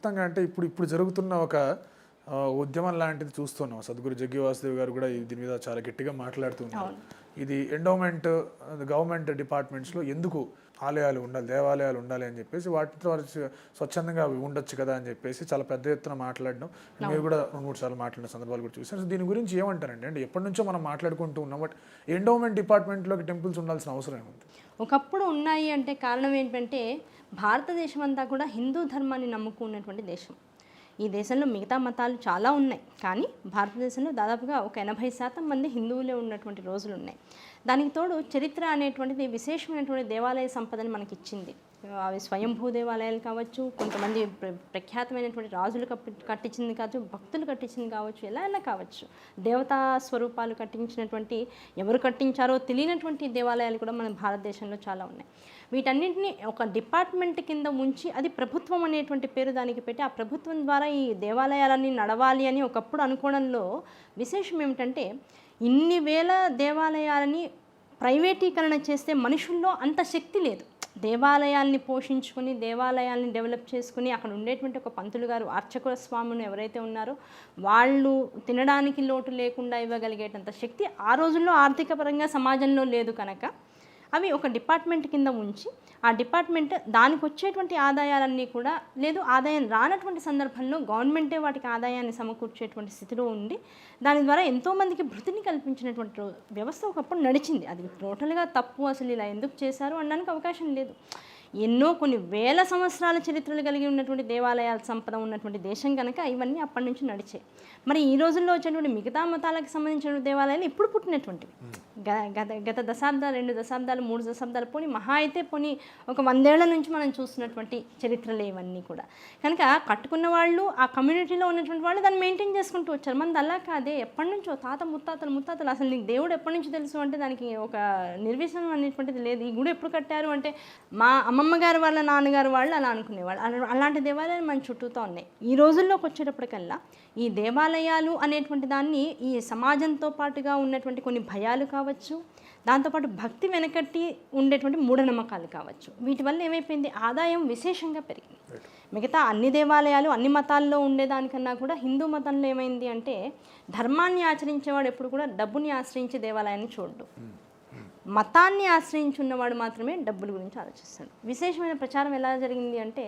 మొత్తంగా అంటే ఇప్పుడు ఇప్పుడు జరుగుతున్న ఒక ఉద్యమం లాంటిది చూస్తున్నాం. సద్గురు జగ్గి వాసుదేవ్ గారు కూడా దీని మీద చాలా గట్టిగా మాట్లాడుతున్నారు. ఇది ఎండోమెంట్ గవర్నమెంట్ డిపార్ట్మెంట్స్లో ఎందుకు ఆలయాలు ఉండాలి, దేవాలయాలు ఉండాలి అని చెప్పేసి వాటితో స్వచ్ఛందంగా అవి ఉండొచ్చు కదా అని చెప్పేసి చాలా పెద్ద ఎత్తున మాట్లాడడం, మీరు కూడా 2-3 సార్లు మాట్లాడిన సందర్భాలు కూడా చూసారు. సో దీని గురించి ఏమంటారండి? అంటే ఎప్పటి నుంచో మనం మాట్లాడుకుంటూ ఉన్నాం, బట్ ఎండోమెంట్ డిపార్ట్మెంట్లోకి టెంపుల్స్ ఉండాల్సిన అవసరం ఏముంది? ఒకప్పుడు ఉన్నాయి అంటే కారణం ఏంటంటే భారతదేశం అంతా కూడా హిందూ ధర్మాన్ని నమ్ముకున్నటువంటి దేశం. ఈ దేశంలో మిగతా మతాలు చాలా ఉన్నాయి, కానీ భారతదేశంలో దాదాపుగా ఒక 80% మంది హిందువులే ఉన్నటువంటి రోజులు ఉన్నాయి. దానికి తోడు చరిత్ర అనేటువంటిది విశేషమైనటువంటి దేవాలయ సంపదని మనకి ఇచ్చింది. అవి స్వయంభూ దేవాలయాలు కావచ్చు, కొంతమంది ప్రఖ్యాతమైనటువంటి రాజులు కట్టించింది కావచ్చు, భక్తులు కట్టించింది కావచ్చు, ఎలా అయినా కావచ్చు. దేవతా స్వరూపాలు కట్టించినటువంటి, ఎవరు కట్టించారో తెలియనటువంటి దేవాలయాలు కూడా మన భారతదేశంలో చాలా ఉన్నాయి. వీటన్నింటినీ ఒక డిపార్ట్మెంట్ కింద ఉంచి అది ప్రభుత్వం అనేటువంటి పేరు దానికి పెట్టి, ఆ ప్రభుత్వం ద్వారా ఈ దేవాలయాలన్నీ నడవాలి అని ఒకప్పుడు అనుకోవడంలో విశేషం ఏమిటంటే, ఇన్ని వేల దేవాలయాలని ప్రైవేటీకరణ చేస్తే మనుషుల్లో అంత శక్తి లేదు. దేవాలయాల్ని పోషించుకొని, దేవాలయాల్ని డెవలప్ చేసుకుని, అక్కడ ఉండేటువంటి ఒక పంతులు గారు, అర్చకుల స్వాములు ఎవరైతే ఉన్నారో వాళ్ళు తినడానికి లోటు లేకుండా ఇవ్వగలిగేటంత శక్తి ఆ రోజుల్లో ఆర్థిక పరంగా సమాజంలో లేదు కనుక అవి ఒక డిపార్ట్మెంట్ కింద ఉంచి, ఆ డిపార్ట్మెంట్ దానికి వచ్చేటువంటి ఆదాయాలన్నీ కూడా, లేదు ఆదాయం రానటువంటి సందర్భంలో గవర్నమెంటే వాటికి ఆదాయాన్ని సమకూర్చేటువంటి స్థితిలో ఉండి, దాని ద్వారా ఎంతోమందికి భృతిని కల్పించినటువంటి వ్యవస్థ ఒకప్పుడు నడిచింది. అది టోటల్గా తప్పు, అసలు ఇలా ఎందుకు చేశారు అనడానికి అవకాశం లేదు. ఎన్నో కొన్ని వేల సంవత్సరాల చరిత్రలు కలిగి ఉన్నటువంటి దేవాలయాల సంపద ఉన్నటువంటి దేశం కనుక ఇవన్నీ అప్పటి నుంచి నడిచాయి. మరి ఈ రోజుల్లో వచ్చేటువంటి మిగతా మతాలకు సంబంధించిన దేవాలయాలు ఇప్పుడు పుట్టినటువంటివి. గత దశాబ్దాలు, 2 దశాబ్దాలు, 3 దశాబ్దాలు పోని, మహా అయితే పోని ఒక 100 ఏళ్ల నుంచి మనం చూస్తున్నటువంటి చరిత్రలు ఇవన్నీ కూడా. కనుక కట్టుకున్న వాళ్ళు, ఆ కమ్యూనిటీలో ఉన్నటువంటి వాళ్ళు దాన్ని మెయింటైన్ చేసుకుంటూ వచ్చారు. మనది అలా కాదే, ఎప్పటి నుంచో తాత ముత్తాతలు అసలు నీకు దేవుడు ఎప్పటి నుంచి తెలుసు అంటే దానికి ఒక నిర్వచనం అనేటువంటిది లేదు. ఈ గుడి ఎప్పుడు కట్టారు అంటే మా అమ్మమ్మ గారు వాళ్ళ నాన్నగారు వాళ్ళు అలా అనుకునేవాళ్ళు. అలాంటి దేవాలయాలు మన చుట్టూతో ఉన్నాయి. ఈ రోజుల్లోకి వచ్చేటప్పటికల్లా ఈ దేవాలయాలు అనేటువంటి దాన్ని ఈ సమాజంతో పాటుగా ఉన్నటువంటి కొన్ని భయాలు కావచ్చు, దాంతోపాటు భక్తి వెనకట్టి ఉండేటువంటి మూఢనమ్మకాలు కావచ్చు, వీటి వల్ల ఏమైపోయింది, ఆదాయం విశేషంగా పెరిగింది. మిగతా అన్ని దేవాలయాలు అన్ని మతాల్లో ఉండేదానికన్నా కూడా హిందూ మతంలో ఏమైంది అంటే, ధర్మాన్ని ఆచరించేవాడు ఎప్పుడు కూడా డబ్బుని ఆశ్రయించే దేవాలయాన్ని చూడడు. మతాన్ని ఆశ్రయించున్నవాడు మాత్రమే డబ్బుల గురించి ఆలోచిస్తాడు. విశేషమైన ప్రచారం ఎలా జరిగింది అంటే,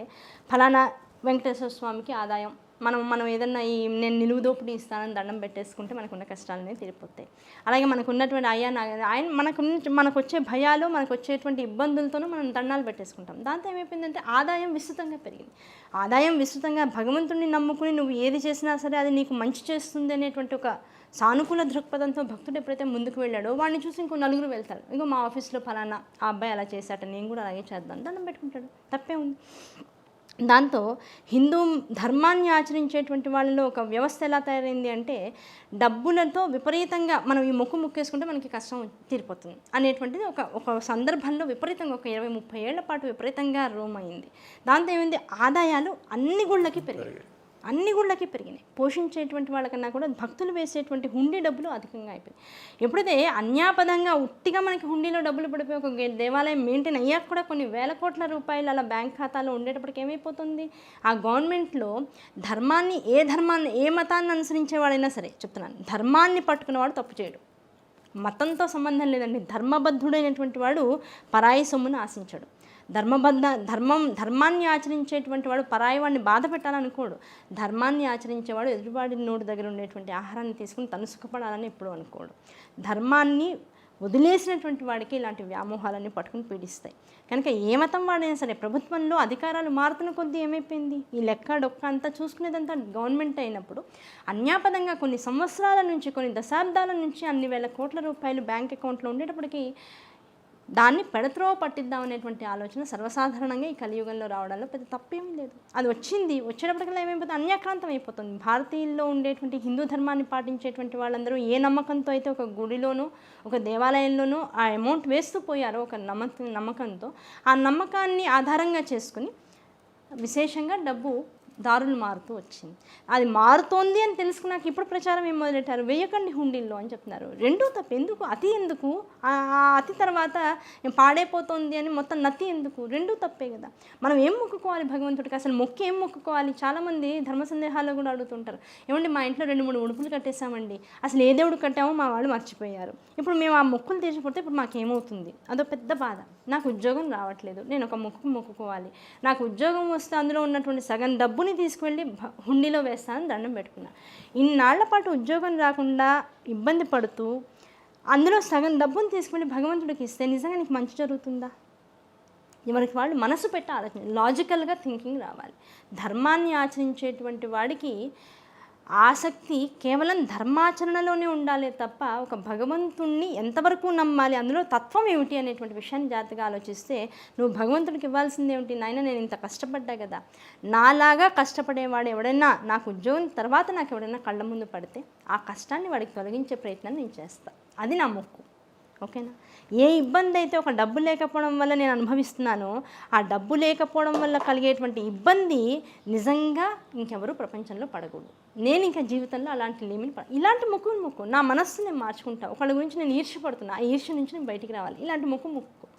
ఫలానా వెంకటేశ్వర స్వామికి ఆదాయం, మనం ఏదన్నా నేను నిలువు దోపిడీ ఇస్తానని దండం పెట్టేసుకుంటే మనకున్న కష్టాలనే తీరిపోతాయి. అలాగే మనకు ఉన్నటువంటి ఆయన మనకు వచ్చే భయాలు, మనకు వచ్చేటువంటి ఇబ్బందులతోనూ మనం దండాలు పెట్టేసుకుంటాం. దాంతో ఏమైపోయిందంటే ఆదాయం విస్తృతంగా పెరిగింది. ఆదాయం విస్తృతంగా, భగవంతుడిని నమ్ముకుని నువ్వు ఏది చేసినా సరే అది నీకు మంచి చేస్తుంది అనేటువంటి ఒక సానుకూల దృక్పథంతో భక్తుడు ఎప్పుడైతే ముందుకు వెళ్ళాడో వాడిని చూసి ఇంకో నలుగురు వెళ్తారు. ఇంకో మా ఆఫీస్లో ఫలానా ఆ అబ్బాయి అలా చేశాట, నేను కూడా అలాగే చేద్దాం, దండం పెట్టుకుంటాడు, తప్పే ఉంది. దాంతో హిందూ ధర్మాన్ని ఆచరించేటువంటి వాళ్ళలో ఒక వ్యవస్థ ఎలా తయారైంది అంటే, డబ్బులతో విపరీతంగా మనం ఈ మొక్కేసుకుంటే మనకి కష్టం తీరిపోతుంది అనేటువంటిది ఒక సందర్భంలో విపరీతంగా ఒక 20-30 ఏళ్ల పాటు విపరీతంగా రూమ్ అయింది. దాంతో ఏమైంది, ఆదాయాలు అన్ని గుళ్ళకి పెరిగినాయి. పోషించేటువంటి వాళ్ళకన్నా కూడా భక్తులు వేసేటువంటి హుండీ డబ్బులు అధికంగా అయిపోయాయి. ఎప్పుడైతే అన్యాపదంగా ఉట్టిగా మనకి హుండీలో డబ్బులు పడిపోయి ఒక దేవాలయం మెయింటైన్ అయ్యాక కూడా కొన్ని వేల కోట్ల రూపాయలు అలా బ్యాంక్ ఖాతాలో ఉండేటప్పటికి ఏమైపోతుంది, ఆ గవర్నమెంట్లో ఏ మతాన్ని అనుసరించేవాడైనా సరే, చెప్తున్నాను, ధర్మాన్ని పట్టుకున్నవాడు తప్పు చేయడు. మతంతో సంబంధం లేదండి. ధర్మబద్ధుడైనటువంటి వాడు పరాయి సొమ్మును ఆశించాడు. ధర్మాన్ని ఆచరించేటువంటి వాడు పరాయి వాడిని బాధ పెట్టాలనుకోడు. ధర్మాన్ని ఆచరించేవాడు ఎదుటివాడి నోటి దగ్గర ఉండేటువంటి ఆహారాన్ని తీసుకుని తను సుఖపడాలని ఎప్పుడూ అనుకోడు. ధర్మాన్ని వదిలేసినటువంటి వాడికి ఇలాంటి వ్యామోహాలన్నీ పట్టుకుని పీడిస్తాయి. కనుక ఏ మతం వాడైనా సరే, ప్రభుత్వంలో అధికారాలు మారుతున్న కొద్దీ ఏమైపోయింది, ఈ లెక్క డొక్క అంతా చూసుకునేదంతా గవర్నమెంట్ అయినప్పుడు అన్యాపదంగా కొన్ని సంవత్సరాల నుంచి, కొన్ని దశాబ్దాల నుంచి అన్ని వేల కోట్ల రూపాయలు బ్యాంక్ అకౌంట్లో ఉండేటప్పటికీ దాన్ని పెడత్రోవ పట్టిద్దాం అనేటువంటి ఆలోచన సర్వసాధారణంగా ఈ కలియుగంలో రావడంలో పెద్ద తప్పేమీ లేదు. అది వచ్చేటప్పటికల్లా ఏమైపోతుంది, అన్యాక్రాంతం అయిపోతుంది. భారతీయుల్లో ఉండేటువంటి హిందూ ధర్మాన్ని పాటించేటువంటి వాళ్ళందరూ ఏ నమ్మకంతో అయితే ఒక గుడిలోనో ఒక దేవాలయంలోనో ఆ అమౌంట్ వేస్తూ పోయారో ఒక నమ్మకంతో, ఆ నమ్మకాన్ని ఆధారంగా చేసుకుని విశేషంగా డబ్బు దారులు మారుతూ వచ్చింది. అది మారుతోంది అని తెలుసుకున్నాక ఇప్పుడు ప్రచారం ఏం మొదలెట్టారు, వేయకండి హుండీల్లో అని చెప్తున్నారు. రెండూ తప్పు. ఎందుకు అతి, ఎందుకు ఆ అతి తర్వాత పాడైపోతుంది అని మొత్తం నతి ఎందుకు? రెండూ తప్పే కదా. మనం ఏం మొక్కుకోవాలి భగవంతుడికి? అసలు మొక్కి ఏం మొక్కుకోవాలి? చాలామంది ధర్మ సందేహాల్లో కూడా అడుగుతుంటారు, ఏమండి మా ఇంట్లో 2-3 ఉడుపులు కట్టేసామండి, అసలు ఏ దేవుడు కట్టామో మా వాళ్ళు మర్చిపోయారు, ఇప్పుడు మేము ఆ మొక్కులు తీర్చిపోతే ఇప్పుడు మాకేమవుతుంది? అదో పెద్ద బాధ. నాకు ఉద్యోగం రావట్లేదు, నేను ఒక మొక్కుకోవాలి, నాకు ఉద్యోగం వస్తే అందులో ఉన్నటువంటి సగం డబ్బుని తీసుకువెళ్ళి హుండీలో వేస్తానని దండం పెట్టుకున్నా. ఇన్నాళ్ల పాటు ఉద్యోగం రాకుండా ఇబ్బంది పడుతూ అందులో సగం డబ్బుని తీసుకువెళ్ళి భగవంతుడికి ఇస్తే నిజంగా నీకు మంచి జరుగుతుందా? మనకి వాళ్ళు మనసు పెట్టి ఆలోచన, లాజికల్గా థింకింగ్ రావాలి. ధర్మాన్ని ఆచరించేటువంటి వాడికి ఆసక్తి కేవలం ధర్మాచరణలోనే ఉండాలి తప్ప ఒక భగవంతుణ్ణి ఎంతవరకు నమ్మాలి, అందులో తత్వం ఏమిటి అనేటువంటి విషయాన్ని జాగ్రత్తగా ఆలోచిస్తే, నువ్వు భగవంతుడికి ఇవ్వాల్సింది ఏమిటి? నాయన నేను ఇంత కష్టపడ్డా కదా, నాలాగా కష్టపడేవాడు ఎవడైనా నాకు ఉద్యోగం తర్వాత నాకు ఎవడైనా కళ్ళ ముందు పడితే ఆ కష్టాన్ని వాడికి తొలగించే ప్రయత్నం నేను చేస్తాను. అది నా మొక్కు. ఓకేనా? ఏ ఇబ్బంది అయితే ఒక డబ్బు లేకపోవడం వల్ల నేను అనుభవిస్తున్నానో, ఆ డబ్బు లేకపోవడం వల్ల కలిగేటువంటి ఇబ్బంది నిజంగా ఇంకెవరు ప్రపంచంలో పడకూడదు. నేను ఇంకా జీవితంలో అలాంటి లేమిని ఇలాంటి మొక్కు నా మనస్సు నేను మార్చుకుంటా. ఒకళ్ళ గురించి నేను ఈర్ష్యపడుతున్నా, ఆ ఈర్ష్య నుంచి నేను బయటికి రావాలి, ఇలాంటి మొక్కు.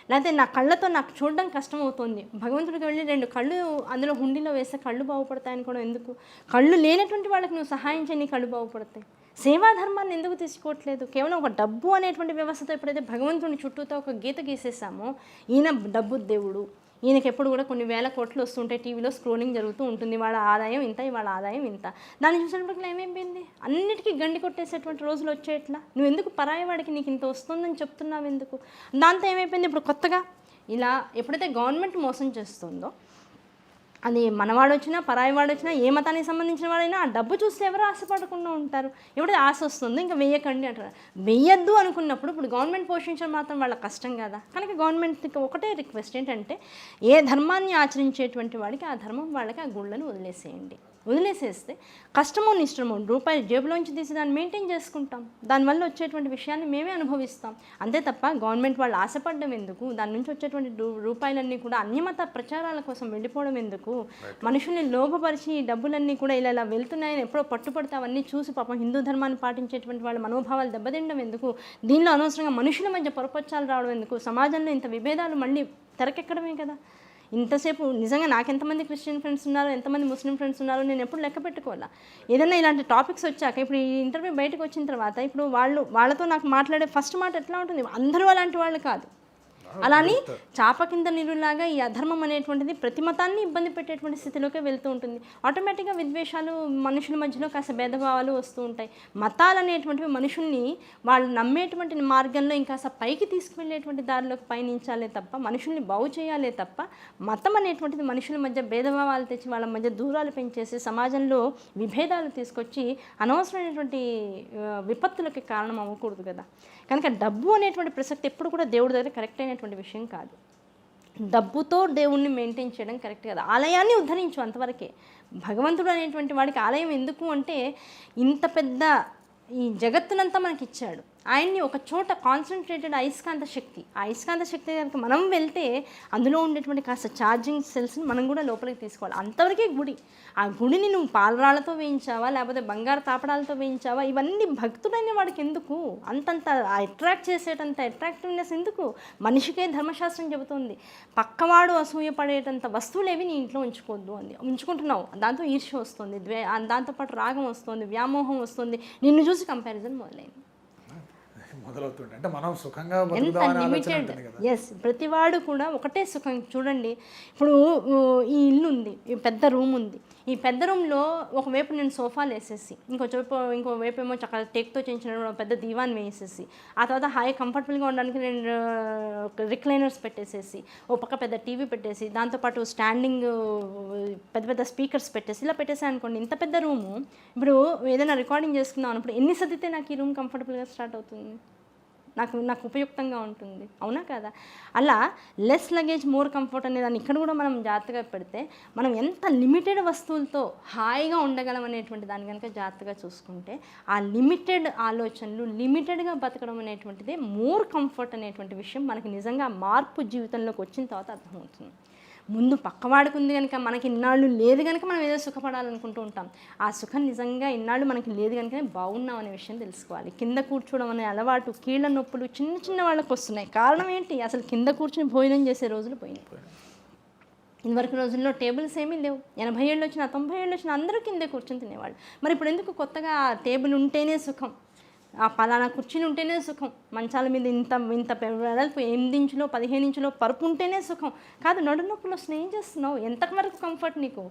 లేకపోతే నా కళ్ళతో నాకు చూడడం కష్టం అవుతుంది, భగవంతుడికి వెళ్ళి 2 కళ్ళు అందులో హుండీలో వేస్తే కళ్ళు బాగుపడతాయని కూడా ఎందుకు? కళ్ళు లేనటువంటి వాళ్ళకి నువ్వు సహాయం చేయి, నీ కళ్ళు బాగుపడతాయి. సేవాధర్మాన్ని ఎందుకు తీసుకోవట్లేదు? కేవలం ఒక డబ్బు అనేటువంటి వ్యవస్థతో ఎప్పుడైతే భగవంతుని చుట్టూతో ఒక గీత గీసేసామో, ఈయన డబ్బు దేవుడు, ఈయనకి ఎప్పుడు కూడా కొన్ని వేల కోట్లు వస్తుంటాయి, టీవీలో స్క్రోలింగ్ జరుగుతూ ఉంటుంది, వాళ్ళ ఆదాయం ఇంత, ఇవాళ ఆదాయం ఇంత, దాన్ని చూసినప్పటికీ ఏమైపోయింది? అన్నిటికీ గండి కొట్టేసేటువంటి రోజులు వచ్చేట్లా? నువ్వు ఎందుకు పరాయి వాడికి నీకు ఇంత వస్తుందని చెప్తున్నావు ఎందుకు? దాంతో ఏమైపోయింది? ఇప్పుడు కొత్తగా ఇలా ఎప్పుడైతే గవర్నమెంట్ మోసం చేస్తుందో, అది మనవాడు వచ్చినా పరాయివాడు వచ్చినా ఏ మతానికి సంబంధించిన వాడైనా ఆ డబ్బు చూస్తే ఎవరు ఆశపడకుండా ఉంటారు? ఎప్పుడైతే ఆశ వస్తుందో ఇంకా వెయ్యకండి అంటారు. వెయ్యొద్దు అనుకున్నప్పుడు ఇప్పుడు గవర్నమెంట్ పోషించడం మాత్రం వాళ్ళ కష్టం కదా. కనుక గవర్నమెంట్కి ఒకటే రిక్వెస్ట్ ఏంటంటే, ఏ ధర్మాన్ని ఆచరించేటువంటి వాడికి ఆ ధర్మం వాళ్ళకి ఆ గుళ్ళను వదిలేసేస్తే కష్టమో నిష్టమో రూపాయలు జేబులోంచి తీసి దాన్ని మెయింటైన్ చేసుకుంటాం, దానివల్ల వచ్చేటువంటి విషయాన్ని మేమే అనుభవిస్తాం. అంతే తప్ప గవర్నమెంట్ వాళ్ళు ఆశపడడం ఎందుకు? దాని నుంచి వచ్చేటువంటి రూపాయలన్నీ కూడా అన్యమత ప్రచారాల కోసం వెళ్ళిపోవడం ఎందుకు? మనుషుల్ని లోపపరిచి ఈ డబ్బులన్నీ కూడా ఇలా వెళ్తున్నాయని ఎప్పుడో పట్టుపడితే అవన్నీ చూసి పాపం హిందూ ధర్మాన్ని పాటించేటువంటి వాళ్ళ మనోభావాలు దెబ్బతినడం ఎందుకు? దీనిలో అనవసరంగా మనుషుల మధ్య పొరపచ్చాలు రావడం ఎందుకు? సమాజంలో ఇంత విభేదాలు మళ్ళీ తెరకెక్కడమే కదా. ఇంతసేపు నిజంగా నాకు ఎంతమంది క్రిస్టియన్ ఫ్రెండ్స్ ఉన్నారో, ఎంతమంది ముస్లిం ఫ్రెండ్స్ ఉన్నారో నేను ఎప్పుడు లెక్క పెట్టుకోవాలా. ఏదైనా ఇలాంటి టాపిక్స్ వచ్చాక, ఇప్పుడు ఈ ఇంటర్వ్యూ బయటకు వచ్చిన తర్వాత ఇప్పుడు వాళ్ళతో నాకు మాట్లాడే ఫస్ట్ మాట ఎట్లా ఉంటుంది? అందరూ అలాంటి వాళ్ళు కాదు, అలాని చాప కింద నీరులాగా ఈ అధర్మం అనేటువంటిది ప్రతి మతాన్ని ఇబ్బంది పెట్టేటువంటి స్థితిలోకే వెళ్తూ ఉంటుంది. ఆటోమేటిక్గా విద్వేషాలు, మనుషుల మధ్యలో కాస్త భేదభావాలు వస్తూ ఉంటాయి. మతాలు అనేటువంటివి మనుషుల్ని వాళ్ళు నమ్మేటువంటి మార్గంలో ఇంకాస్త పైకి తీసుకువెళ్ళేటువంటి దారిలోకి పయనించాలే తప్ప, మనుషుల్ని బాగు చేయాలే తప్ప, మతం అనేటువంటిది మనుషుల మధ్య భేదభావాలు తెచ్చి వాళ్ళ మధ్య దూరాలు పెంచేసి సమాజంలో విభేదాలు తీసుకొచ్చి అనవసరమైనటువంటి విపత్తులకి కారణం అవ్వకూడదు కదా. కనుక డబ్బు అనేటువంటి ప్రసక్తి ఎప్పుడు కూడా దేవుడి దగ్గర కరెక్ట్ అయినటువంటి విషయం కాదు. డబ్బుతో దేవుణ్ణి మెయింటైన్ చేయడం కరెక్ట్ కాదు. ఆలయాన్ని ఉద్ధరించు అంతవరకే. భగవంతుడు అనేటువంటి వాడికి ఆలయం ఎందుకు అంటే, ఇంత పెద్ద ఈ జగత్తునంతా మనకి ఇచ్చాడు, ఆయన్ని ఒక చోట కాన్సన్ట్రేటెడ్ అయస్కాంత శక్తి, ఆ అయస్కాంత శక్తి కనుక మనం వెళ్తే అందులో ఉండేటువంటి కాస్త ఛార్జింగ్ సెల్స్ని మనం కూడా లోపలికి తీసుకోవాలి. అంతవరకే గుడి. ఆ గుడిని నువ్వు పాలరాళ్ళతో వేయించావా, లేకపోతే బంగారు తాపడాలతో వేయించావా, ఇవన్నీ భక్తుడైన వాడికి ఎందుకు? అంతంత అట్రాక్ట్ చేసేటంత అట్రాక్టివ్నెస్ ఎందుకు? మనిషికే ధర్మశాస్త్రం చెబుతుంది, పక్కవాడు అసూయపడేటంత వస్తువులేవి నీ ఇంట్లో ఉంచుకోవద్దు అంది. ఉంచుకుంటున్నావు, దాంతో ఈర్ష్య వస్తుంది, దాంతోపాటు రాగం వస్తుంది, వ్యామోహం వస్తుంది, నిన్ను చూసి కంపారిజన్ మొదలైంది. మొదలవుతుండే అంటే మనం సుఖంగా ఎంత లిమిటెడ్. ఎస్, ప్రతివాడు కూడా ఒకటే సుఖం. చూడండి, ఇప్పుడు ఈ ఇల్లు ఉంది, ఈ పెద్ద రూమ్ ఉంది, ఈ పెద్ద రూమ్లో ఒకవైపు నేను సోఫాలు వేసేసి, ఇంకో వైపు ఏమో చక్కగా టేక్తో చేయించిన పెద్ద దీవాన్ వేసేసి, ఆ తర్వాత హాయి కంఫర్టబుల్గా ఉండడానికి నేను రిక్లైనర్స్ పెట్టేసేసి, ఓ పక్క పెద్ద టీవీ పెట్టేసి, దాంతోపాటు స్టాండింగ్ పెద్ద పెద్ద స్పీకర్స్ పెట్టేసి ఇలా పెట్టేసాను అనుకోండి, ఇంత పెద్ద రూము. ఇప్పుడు ఏదైనా రికార్డింగ్ చేసుకుందాం అన్నప్పుడు ఎన్ని సర్దితే నాకు ఈ రూమ్ కంఫర్టబుల్గా స్టార్ట్ అవుతుంది, నాకు ఉపయుక్తంగా ఉంటుంది, అవునా కదా? అలా లెస్ లగేజ్ మోర్ కంఫర్ట్ అనే దాన్ని ఇక్కడ కూడా మనం జాగ్రత్తగా పెడితే, మనం ఎంత లిమిటెడ్ వస్తువులతో హాయిగా ఉండగలం అనేటువంటి దాన్ని కనుక జాగ్రత్తగా చూసుకుంటే, ఆ లిమిటెడ్ ఆలోచనలు, లిమిటెడ్గా బతకడం అనేటువంటిదే మోర్ కంఫర్ట్ అనేటువంటి విషయం మనకి నిజంగా మార్పు జీవితంలోకి వచ్చిన తర్వాత అర్థమవుతుంది. ముందు పక్కవాడికి ఉంది కనుక మనకి ఇన్నాళ్ళు లేదు కనుక మనం ఏదో సుఖపడాలనుకుంటూ ఉంటాం. ఆ సుఖం నిజంగా ఇన్నాళ్ళు మనకి లేదు కనుక బాగున్నాం అనే విషయం తెలుసుకోవాలి. కింద కూర్చోవడం అనే అలవాటు, కీళ్ళ నొప్పులు చిన్న చిన్న వాళ్ళకి వస్తున్నాయి. కారణం ఏంటి? అసలు కింద కూర్చొని భోజనం చేసే రోజులు పోయినాయి. ఇదివరకు రోజుల్లో టేబుల్స్ ఏమీ లేవు. 80 ఏళ్ళు వచ్చినా 90 ఏళ్ళు వచ్చినా అందరూ కిందే కూర్చొని తినేవాళ్ళు. మరి ఇప్పుడు ఎందుకు కొత్తగా టేబుల్ ఉంటేనే సుఖం, ఆ పలానా కుర్చీలు ఉంటేనే సుఖం, మంచాల మీద ఇంత ఇంత వెడల్పు 8 ఇంచులో 15 ఇంచులో పరుపు ఉంటేనే సుఖం కాదు. నడు నొప్పులు వస్తున్నాయి, ఏం చేస్తున్నావు? ఎంతవరకు కంఫర్ట్ నీకు?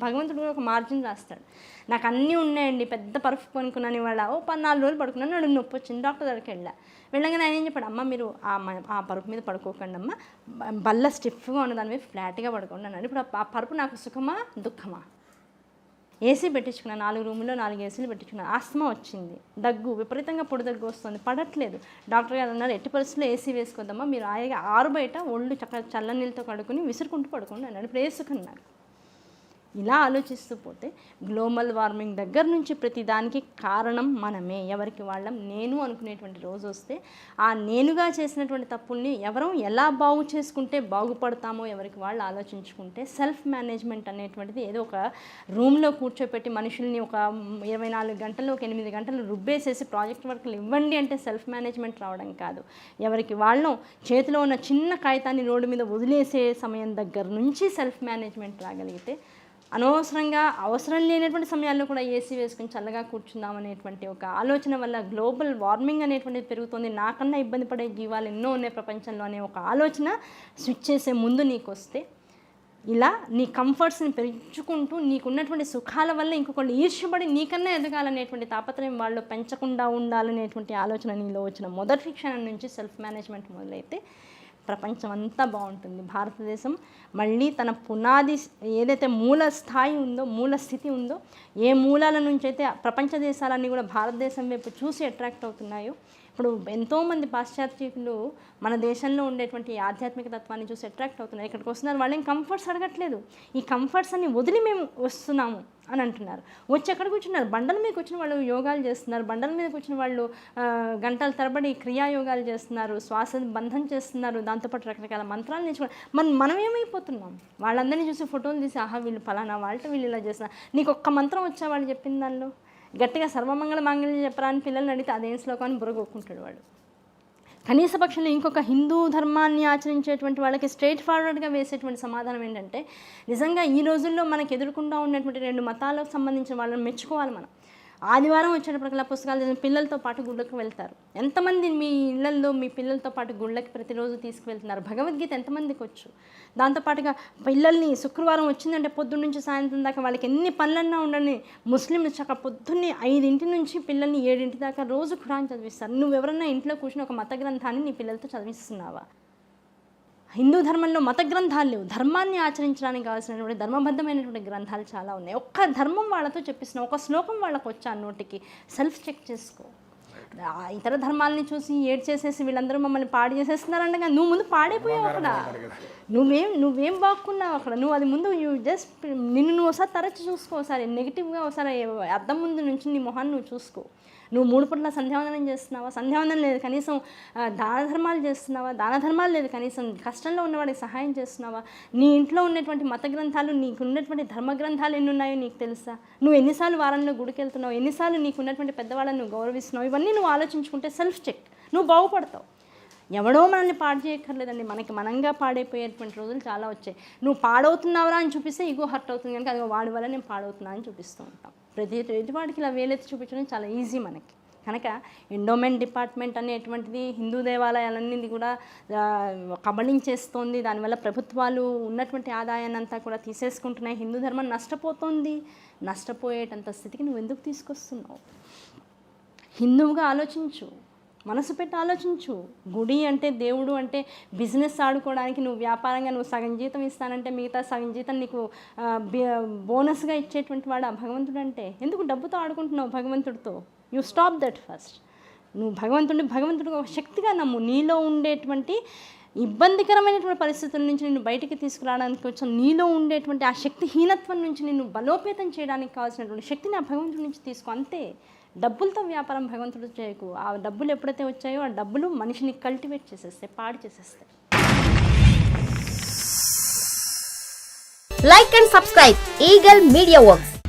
భగవంతుడు ఒక మార్జిన్ రాస్తాడు. నాకు అన్నీ ఉన్నాయండి, పెద్ద పరుపు కొనుక్కున్నాను, ఇవాళ 4 రోజులు పడుకున్నాను, నడుము నొప్పి వచ్చింది, డాక్టర్ దగ్గరికి వెళ్ళగానే ఆయన ఏం చెప్పాడు, అమ్మ మీరు ఆ పరుపు మీద పడుకోకండి అమ్మ, బల్ల స్టిఫ్గా ఉన్న దాని మీద ఫ్లాట్గా పడుకోండి అన్నాడు. ఇప్పుడు ఆ పరుపు నాకు సుఖమా దుఃఖమా? ఏసీ పెట్టించుకున్నాను, 4 రూముల్లో 4 ఏసీలు పెట్టించుకున్నాను. ఆస్తమా వచ్చింది, దగ్గు విపరీతంగా పొడి దగ్గు వస్తుంది, పడట్లేదు. డాక్టర్ గారు అన్నారు ఎట్టి పరిస్థితుల్లో ఏసీ వేసుకోద్దామా, మీరు ఆరు బయట ఒళ్ళు చక్కగా చల్ల నీళ్ళతో కడుక్కుని విసురుకుంటూ పడుకోండి అన్నాడు. ఇప్పుడు ఏ సుఖం నాకు? ఇలా ఆలోచిస్తూ పోతే గ్లోబల్ వార్మింగ్ దగ్గర నుంచి ప్రతిదానికి కారణం మనమే, ఎవరికి వాళ్ళం నేను అనుకునేటువంటి రోజు వస్తే ఆ నేనుగా చేసినటువంటి తప్పుల్ని ఎవరం ఎలా బాగు చేసుకుంటే బాగుపడతామో ఎవరికి వాళ్ళు ఆలోచించుకుంటే సెల్ఫ్ మేనేజ్మెంట్ అనేటువంటిది ఏదో ఒక రూమ్లో కూర్చోపెట్టి మనుషుల్ని ఒక 24 గంటలు ఒక 8 గంటలు రుబ్బేసేసి ప్రాజెక్ట్ వర్క్లు ఇవ్వండి అంటే సెల్ఫ్ మేనేజ్మెంట్ రావడం కాదు. ఎవరికి వాళ్ళం చేతిలో ఉన్న చిన్న కాగితాన్ని రోడ్డు మీద వదిలేసే సమయం దగ్గర నుంచి సెల్ఫ్ మేనేజ్మెంట్ రాగలిగితే అనవసరంగా అవసరం లేనటువంటి సమయాల్లో కూడా ఏసీ వేసుకుని చల్లగా కూర్చుందాం అనేటువంటి ఒక ఆలోచన వల్ల గ్లోబల్ వార్మింగ్ అనేటువంటిది పెరుగుతుంది. నాకన్నా ఇబ్బంది పడే జీవాలు ఎన్నో ఉన్నాయి ప్రపంచంలో అనే ఒక ఆలోచన స్విచ్ చేసే ముందు నీకు వస్తే ఇలా నీ కంఫర్ట్స్ని పెంచుకుంటూ నీకున్నటువంటి సుఖాల వల్ల ఇంకొకళ్ళు ఈర్ష్యపడి నీకన్నా ఎదగాలనేటువంటి తాపత్రయం వాళ్ళు పెంచకుండా ఉండాలనేటువంటి ఆలోచన నీలో వచ్చిన మొదటి క్షణం నుంచి సెల్ఫ్ మేనేజ్మెంట్ మొదలైతే ప్రపంచం అంతా బాగుంటుంది. భారతదేశం మళ్ళీ తన పునాది ఏదైతే మూల స్థాయి ఉందో, మూల స్థితి ఉందో, ఏ మూలాల నుంచి అయితే ప్రపంచ దేశాలన్నీ కూడా భారతదేశం వైపు చూసి అట్రాక్ట్ అవుతున్నాయో, ఇప్పుడు ఎంతోమంది పాశ్చాత్యులు మన దేశంలో ఉండేటువంటి ఆధ్యాత్మిక తత్వాన్ని చూసి అట్రాక్ట్ అవుతున్నారు. ఇక్కడికి వస్తున్నారు, వాళ్ళు ఏం కంఫర్ట్స్ అడగట్లేదు, ఈ కంఫర్ట్స్ అన్ని వదిలి మేము వస్తున్నాము అని అంటున్నారు. వచ్చి ఎక్కడ కూర్చున్నారు, బండల మీద కూర్చుని వాళ్ళు యోగాలు చేస్తున్నారు, బండల మీద కూర్చుని వాళ్ళు గంటల తరబడి క్రియాయోగాలు చేస్తున్నారు, శ్వాస బంధం చేస్తున్నారు, దాంతోపాటు రకరకాల మంత్రాలు నేర్చుకున్నారు. మనం ఏమైపోతున్నాం? వాళ్ళందరినీ చూసి ఫోటోలు తీసి ఆహా వీళ్ళు ఫలానా వాళ్ళతో వీళ్ళు ఇలా చేస్తున్నారు. నీకు ఒక్క మంత్రం వచ్చా వాళ్ళు చెప్పిన దానిలో? గట్టిగా సర్వమంగళ మాంగళ్యం చెప్పరా అని పిల్లల్ని అడిగితే అదేం శ్లోకాన్ని బుర్రగొక్కుంటాడు వాడు. కనీస పక్షంలో ఇంకొక హిందూ ధర్మాన్ని ఆచరించేటువంటి వాళ్ళకి స్ట్రైట్ ఫార్వర్డ్గా వేసేటువంటి సమాధానం ఏంటంటే, నిజంగా ఈ రోజుల్లో మనకు ఎదుర్కొంటూ ఉన్నటువంటి 2 మతాలకు సంబంధించిన వాళ్ళని మెచ్చుకోవాలి మనం. ఆదివారం వచ్చేటప్పటికల్లా పుస్తకాలు చదివిన పిల్లలతో పాటు గుళ్ళకి వెళ్తారు. ఎంతమంది మీ ఇళ్లల్లో మీ పిల్లలతో పాటు గుళ్ళకి ప్రతిరోజు తీసుకువెళ్తున్నారు? భగవద్గీత ఎంతమందికి వచ్చు? దాంతోపాటుగా పిల్లల్ని శుక్రవారం వచ్చిందంటే పొద్దున్న నుంచి సాయంత్రం దాకా వాళ్ళకి ఎన్ని పనులన్నా ఉండని ముస్లింలు చక్క పొద్దున్నే 5 నుంచి పిల్లల్ని 7 దాకా రోజు ఖురాన్ చదివిస్తారు. నువ్వెవరన్నా ఇంట్లో కూర్చుని ఒక మత గ్రంథాన్ని నీ పిల్లలతో చదివిస్తున్నావా? హిందూ ధర్మంలో మత గ్రంథాలు లేవు, ధర్మాన్ని ఆచరించడానికి కావాల్సినటువంటి ధర్మబద్ధమైనటువంటి గ్రంథాలు చాలా ఉన్నాయి. ఒక్క ధర్మం వాళ్ళతో చెప్పిస్తున్నావు, ఒక శ్లోకం వాళ్ళకు వచ్చా నోటికి, సెల్ఫ్ చెక్ చేసుకో. ఇతర ధర్మాలని చూసి ఏడ్ చేసేసి వీళ్ళందరూ మమ్మల్ని పాడు చేసేస్తున్నారండగా, నువ్వు ముందు పాడైపోయావు అక్కడ, నువ్వేం బాగున్నావు అక్కడ, నువ్వు అది ముందు నిన్ను నువ్వు ఒకసారి తరచి చూసుకో, ఒకసారి నెగిటివ్గా ఒకసారి అద్దం ముందు నుంచి నీ మొహాన్ని నువ్వు చూసుకో. నువ్వు 3 పూట్ల సంధ్యావందనం చేస్తున్నావా? సంధ్యావందనం లేదు, కనీసం దాన ధర్మాలు చేస్తున్నావా? దాన ధర్మాలు లేదు, కనీసం కష్టంలో ఉన్నవాడికి సహాయం చేస్తున్నావా? నీ ఇంట్లో ఉన్నటువంటి మత గ్రంథాలు, నీకు ఉన్నటువంటి ధర్మ గ్రంథాలు ఎన్ని ఉన్నాయో నీకు తెలుసా? నువ్వు ఎన్నిసార్లు వారంలో గుడికి వెళ్తున్నావు, ఎన్నిసార్లు నీకు ఉన్నటువంటి పెద్దవాళ్ళని నువ్వు గౌరవిస్తున్నావు? ఇవన్నీ నువ్వు ఆలోచించుకుంటే సెల్ఫ్ చెక్, నువ్వు బాగుపడతావు. ఎవడో మనల్ని పాడు చేయక్కర్లేదండి, మనకి మనంగా పాడైపోయేటువంటి రోజులు చాలా వచ్చాయి. నువ్వు పాడవుతున్నావురా అని చూపిస్తే ఈగో హర్ట్ అవుతుంది కనుక అది వాడి వల్ల నేను పాడవుతున్నా అని చూపిస్తూ ఉంటాం. ప్రతి వాడికి ఇలా వేలెత్తి చూపించడం చాలా ఈజీ మనకి. కనుక ఎండోమెంట్ డిపార్ట్మెంట్ అనేటువంటిది హిందూ దేవాలయాలన్నీ కూడా కబళించేస్తోంది. దానివల్ల ప్రభుత్వాలు ఉన్నటువంటి ఆదాయాన్ని అంతా కూడా తీసేసుకుంటున్నాయి. హిందూ ధర్మం నష్టపోతోంది. నష్టపోయేటంత స్థితికి నువ్వు ఎందుకు తీసుకొస్తున్నావు? హిందువుగా ఆలోచించు, మనసు పెట్టి ఆలోచించు. గుడి అంటే, దేవుడు అంటే బిజినెస్ ఆడుకోవడానికి, నువ్వు వ్యాపారంగా నువ్వు సగం జీతం ఇస్తానంటే మిగతా సగం జీతం నీకు బోనస్గా ఇచ్చేటువంటి వాడు ఆ భగవంతుడు అంటే. ఎందుకు డబ్బుతో ఆడుకుంటున్నావు భగవంతుడితో? You stop that first. నువ్వు భగవంతుడు ఒక శక్తిగా నమ్ము. నీలో ఉండేటువంటి ఇబ్బందికరమైనటువంటి పరిస్థితుల నుంచి నిన్ను బయటికి తీసుకురావడానికి వచ్చి నీలో ఉండేటువంటి ఆ శక్తిహీనత్వం నుంచి నిన్ను బలోపేతం చేయడానికి కావాల్సినటువంటి శక్తిని ఆ భగవంతుడి నుంచి తీసుకో, అంతే. డబ్బులతో వ్యాపారం భగవంతుడు చేయకు. ఆ డబ్బులు ఎప్పుడైతే వచ్చాయో ఆ డబ్బులు మనిషిని కల్టివేట్ చేసేస్తాయి, పాడు చేసేస్తాయి. Like and subscribe Eagle Media Works.